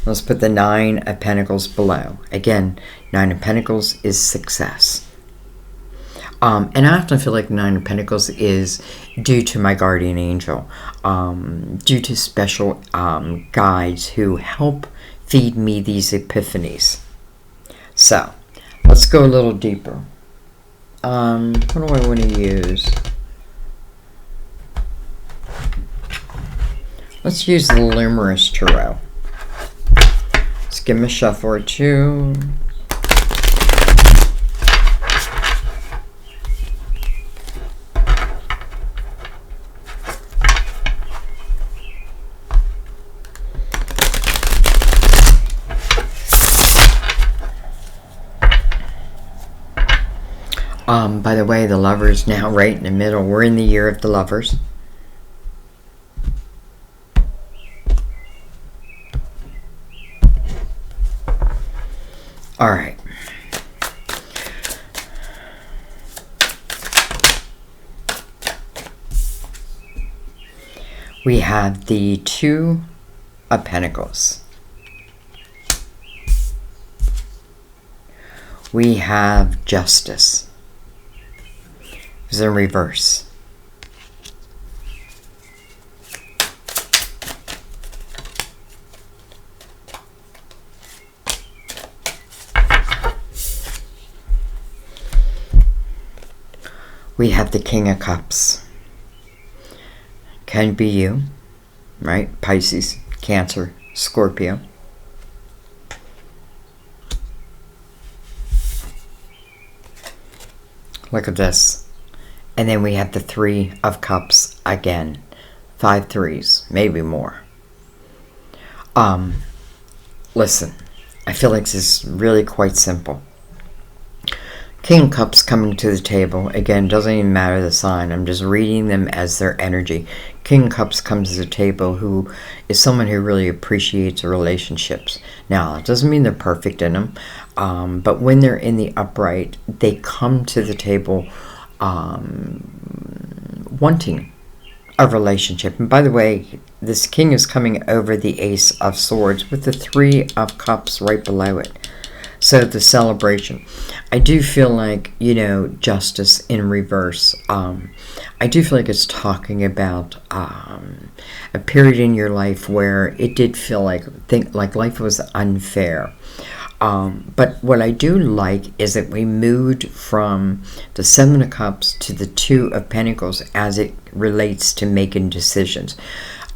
Let's put the Nine of Pentacles below. Again, Nine of Pentacles is success. And I often feel like the Nine of Pentacles is due to my guardian angel, due to special guides who help feed me these epiphanies. So, let's go a little deeper. What do I want to use? Let's use the Luminous Tarot. Let's give them a shuffle or two. By the way, the Lovers now right in the middle. We're in the year of the Lovers. All right. We have the Two of Pentacles. We have Justice. It's in reverse. We have the King of Cups. Can be you, right? Pisces, Cancer, Scorpio. Look at this. And then we have the Three of Cups again. 5 threes, maybe more. Listen, I feel like this is really quite simple. King of Cups coming to the table. Again, doesn't even matter the sign. I'm just reading them as their energy. King of Cups comes to the table who is someone who really appreciates relationships. Now, it doesn't mean they're perfect in them. But when they're in the upright, they come to the table wanting a relationship. And by the way, this king is coming over the Ace of Swords with the Three of Cups right below it. So the celebration. I do feel like, you know, justice in reverse. I do feel like it's talking about a period in your life where it did feel like life was unfair. But what I do like is that we moved from the Seven of Cups to the Two of Pentacles as it relates to making decisions.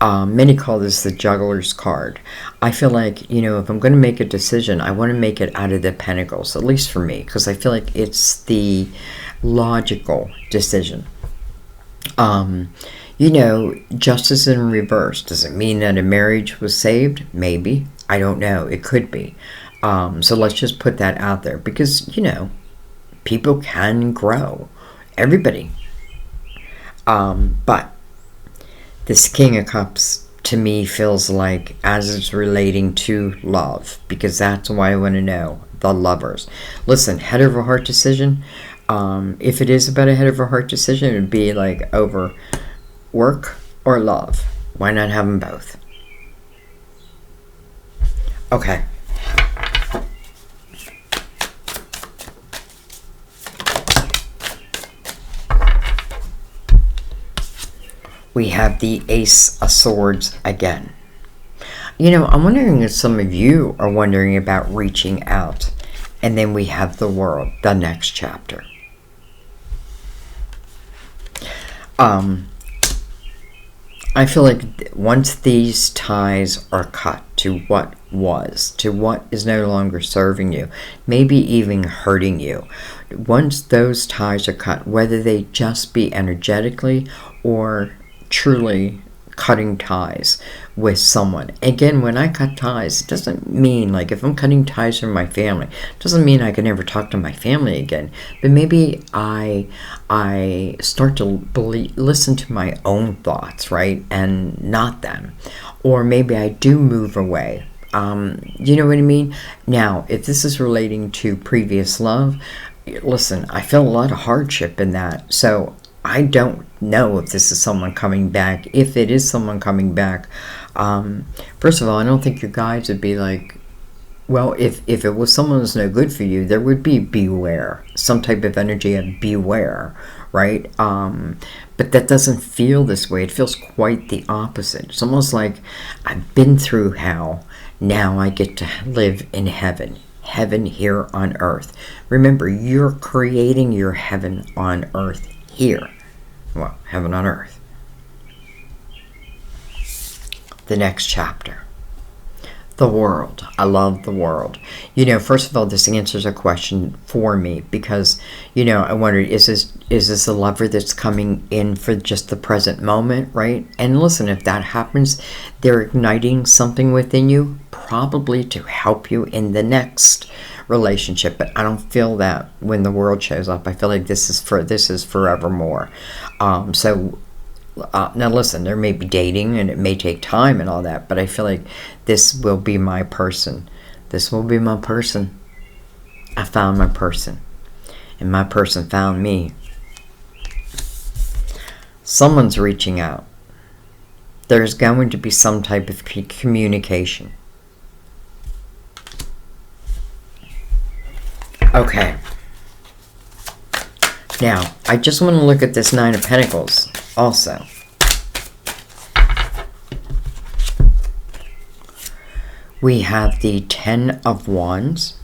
Many call this the juggler's card. I feel like, you know, if I'm going to make a decision, I want to make it out of the Pentacles, at least for me, because I feel like it's the logical decision. You know, justice in reverse. Does it mean that a marriage was saved? Maybe. I don't know. It could be. So let's just put that out there because, you know, people can grow. Everybody. But this King of Cups to me feels like as it's relating to love, because that's why I want to know the Lovers. Listen, head over heart decision. If it is about a head over heart decision, it would be like over work or love. Why not have them both? Okay. We have the Ace of Swords again. You know, I'm wondering if some of you are wondering about reaching out. And then we have the World, the next chapter. I feel like once these ties are cut to what was, to what is no longer serving you, maybe even hurting you, once those ties are cut, whether they just be energetically or truly cutting ties with someone. Again, when I cut ties, it doesn't mean like if I'm cutting ties from my family, it doesn't mean I can never talk to my family again. But maybe I start to listen to my own thoughts, right, and not them. Or maybe I do move away. You know what I mean? Now, if this is relating to previous love, listen, I feel a lot of hardship in that. So I don't know if this is someone coming back. If it is someone coming back, first of all, I don't think your guides would be like, Well, if it was someone who's no good for you, there would be beware, some type of energy of beware, right? But that doesn't feel this way. It feels quite the opposite. It's almost like I've been through hell. Now I get to live in heaven. Heaven here on earth. Remember, you're creating your heaven on earth here. Well, heaven on earth. The next chapter. The world. I love the world. First of all, this answers a question for me because, I wondered, is this a lover that's coming in for just the present moment, right? And listen, if that happens, they're igniting something within you, probably to help you in the next relationship. But I don't feel that when the world shows up. I feel like this is forevermore. Now listen, there may be dating and it may take time and all that, but I feel like this will be my person. This will be my person. I found my person. And my person found me. Someone's reaching out. There's going to be some type of communication. Okay. Now, I just want to look at this Nine of Pentacles also. We have the Ten of Wands.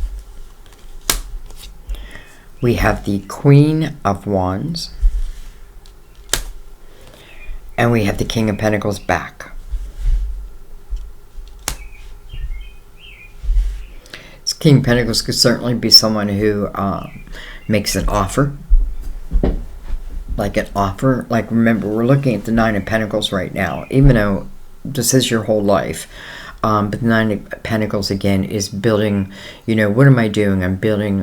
We have the Queen of Wands. And we have the King of Pentacles back. This King of Pentacles could certainly be someone who makes an offer. Like an offer. Like, remember, we're looking at the Nine of Pentacles right now. Even though this is your whole life. But the Nine of Pentacles, again, is building, what am I doing? I'm building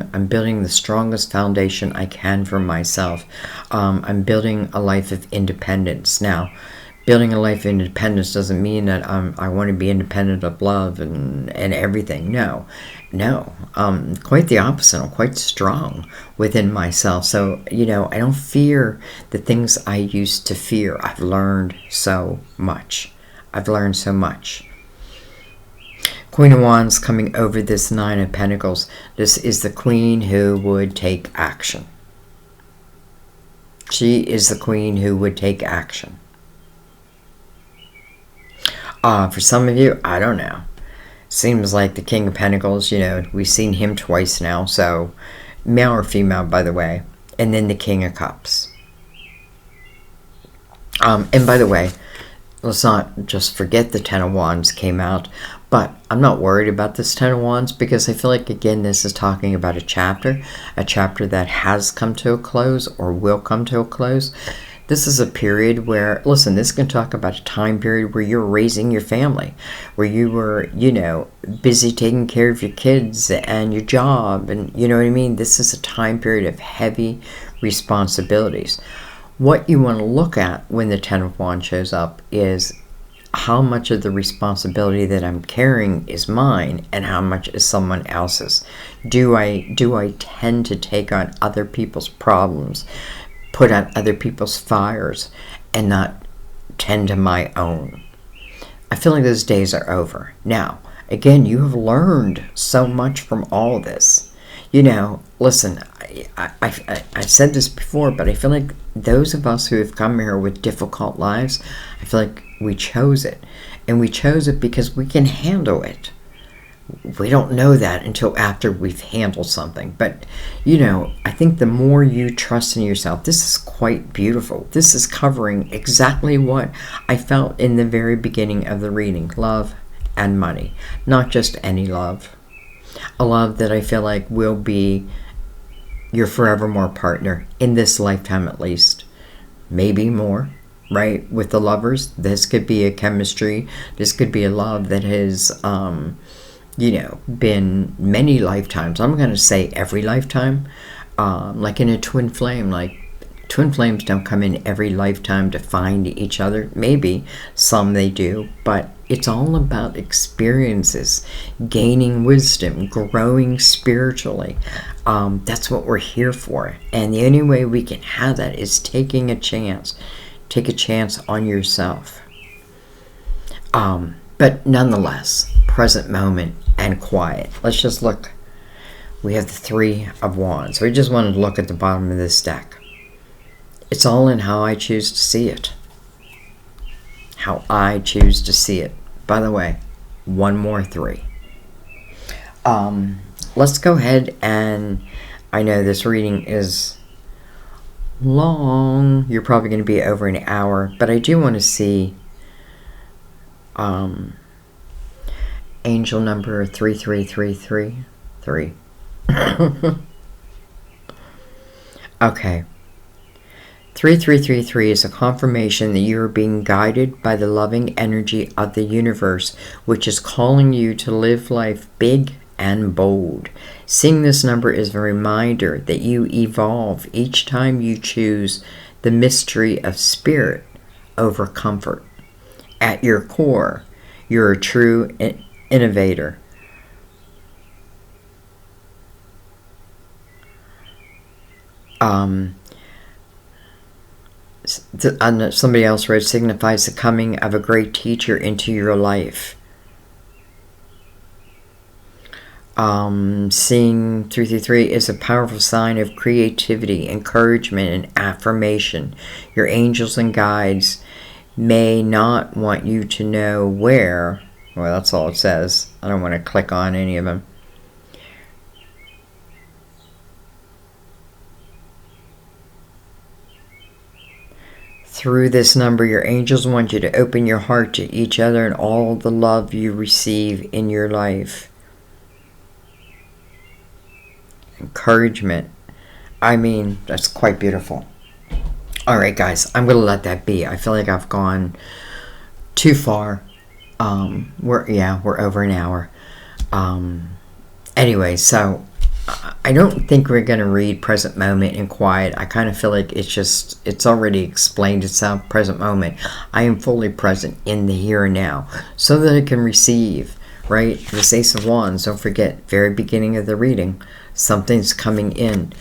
the strongest foundation I can for myself. I'm building a life of independence. Now, building a life of independence doesn't mean that I want to be independent of love and everything. No. Quite the opposite. I'm quite strong within myself. So, I don't fear the things I used to fear. I've learned so much. Queen of Wands coming over this Nine of Pentacles. This is the Queen who would take action. She is the Queen who would take action. For some of you, I don't know. Seems like the King of Pentacles, we've seen him twice now. So, male or female, by the way. And then the King of Cups. And by the way, let's not just forget the Ten of Wands came out. But I'm not worried about this Ten of Wands because I feel like, again, this is talking about a chapter that has come to a close or will come to a close. This is a period where, listen, this can talk about a time period where you're raising your family, where you were, busy taking care of your kids and your job. And you know what I mean? This is a time period of heavy responsibilities. What you want to look at when the Ten of Wands shows up is how much of the responsibility that I'm carrying is mine and how much is someone else's. Do I tend to take on other people's problems, put out other people's fires, and not tend to my own? I feel like those days are over. Now, again, you have learned so much from all of this. Listen, I've said this before, but I feel like those of us who have come here with difficult lives, I feel like we chose it. And we chose it because we can handle it. We don't know that until after we've handled something. But, I think the more you trust in yourself, this is quite beautiful. This is covering exactly what I felt in the very beginning of the reading. Love and money. Not just any love. A love that I feel like will be your forevermore partner in this lifetime at least. Maybe more, right? With the lovers, this could be a chemistry. This could be a love that has, been many lifetimes. I'm going to say every lifetime. Like in a twin flame, like twin flames don't come in every lifetime to find each other. Maybe some they do, but it's all about experiences, gaining wisdom, growing spiritually. That's what we're here for. And the only way we can have that is taking a chance. Take a chance on yourself. But nonetheless, present moment and quiet. Let's just look. We have the Three of Wands. We just want to look at the bottom of this deck. It's all in how I choose to see it. How I choose to see it. By the way, one more 3. Let's go ahead and, I know this reading is long. You're probably going to be over an hour, but I do want to see angel number 3333. Okay. 3333 is a confirmation that you are being guided by the loving energy of the universe, which is calling you to live life big and bold. Seeing this number is a reminder that you evolve each time you choose the mystery of spirit over comfort. At your core, you're a true innovator. Somebody else wrote, signifies the coming of a great teacher into your life. Seeing 333 is a powerful sign of creativity, encouragement, and affirmation. Your angels and guides may not want you to know where. Well, that's all it says. I don't want to click on any of them. Through this number, your angels want you to open your heart to each other and all the love you receive in your life. Encouragement. I mean, that's quite beautiful. All right, guys, I'm going to let that be. I feel like I've gone too far. We're over an hour. Anyway, so I don't think we're going to read present moment and quiet. I kind of feel like it's already explained itself. Present moment. I am fully present in the here and now so that I can receive, right? This Ace of Wands, don't forget, very beginning of the reading, something's coming in.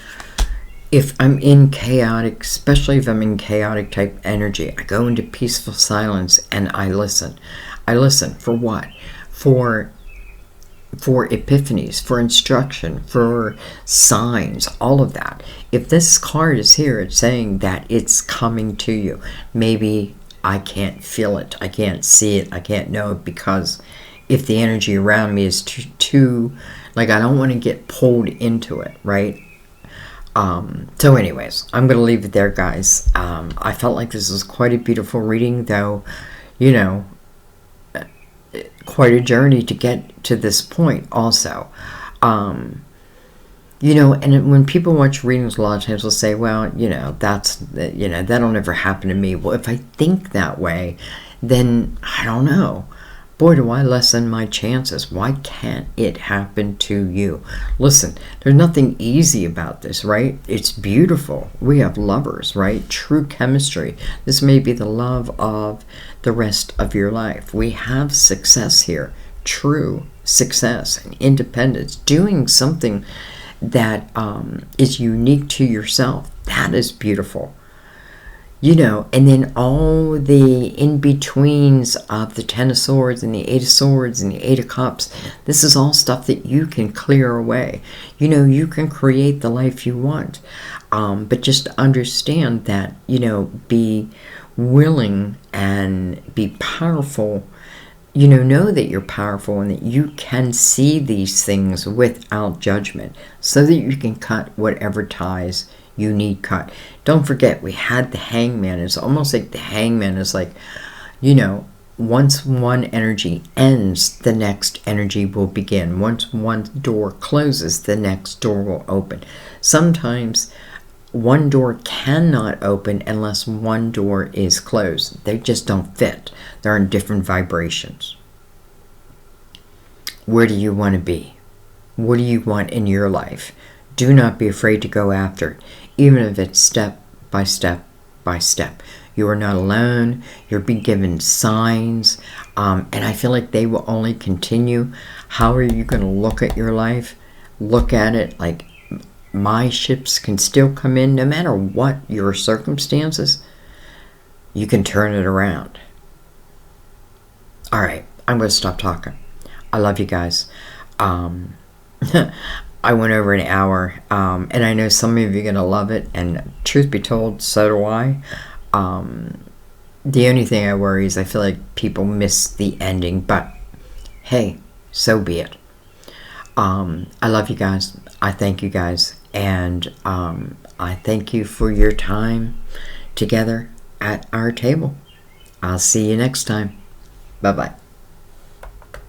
If I'm in chaotic, especially if I'm in chaotic type energy, I go into peaceful silence and I listen. I listen for what? For epiphanies, for instruction, for signs, all of that. If this card is here, it's saying that it's coming to you. Maybe I can't feel it, I can't see it, I can't know it, because if the energy around me is too like, I don't want to get pulled into it, right? So anyways, I'm going to leave it there, guys. I felt like this was quite a beautiful reading, though, you know, quite a journey to get to this point also. You know, and when people watch readings, a lot of times they'll say, well, you know, that'll never happen to me. Well, if I think that way, then I don't know. Boy, do I lessen my chances. Why can't it happen to you? Listen, there's nothing easy about this, right? It's beautiful. We have lovers, right? True chemistry. This may be the love of the rest of your life. We have success here. True success and independence. Doing something that is unique to yourself. That is beautiful. You know, and then all the in-betweens of the Ten of Swords and the Eight of Swords and the Eight of Cups, this is all stuff that you can clear away. You know, you can create the life you want. But just understand that, you know, be willing and be powerful. You know that you're powerful and that you can see these things without judgment so that you can cut whatever ties you need cut. Don't forget, we had the Hangman. It's almost like the Hangman is like, you know, once one energy ends, the next energy will begin. Once one door closes, the next door will open. Sometimes one door cannot open unless one door is closed. They just don't fit. They're in different vibrations. Where do you want to be? What do you want in your life? Do not be afraid to go after it, even if it's step by step by step. You are not alone. You're being given signs, and I feel like they will only continue. How are you going to look at your life? Look at it like, my ships can still come in no matter what your circumstances. You can turn it around. All right, I'm going to stop talking. I love you guys. I went over an hour, and I know some of you are going to love it, and truth be told, so do I. The only thing I worry is I feel like people miss the ending, but hey, so be it. I love you guys. I thank you guys, and I thank you for your time together at our table. I'll see you next time. Bye-bye.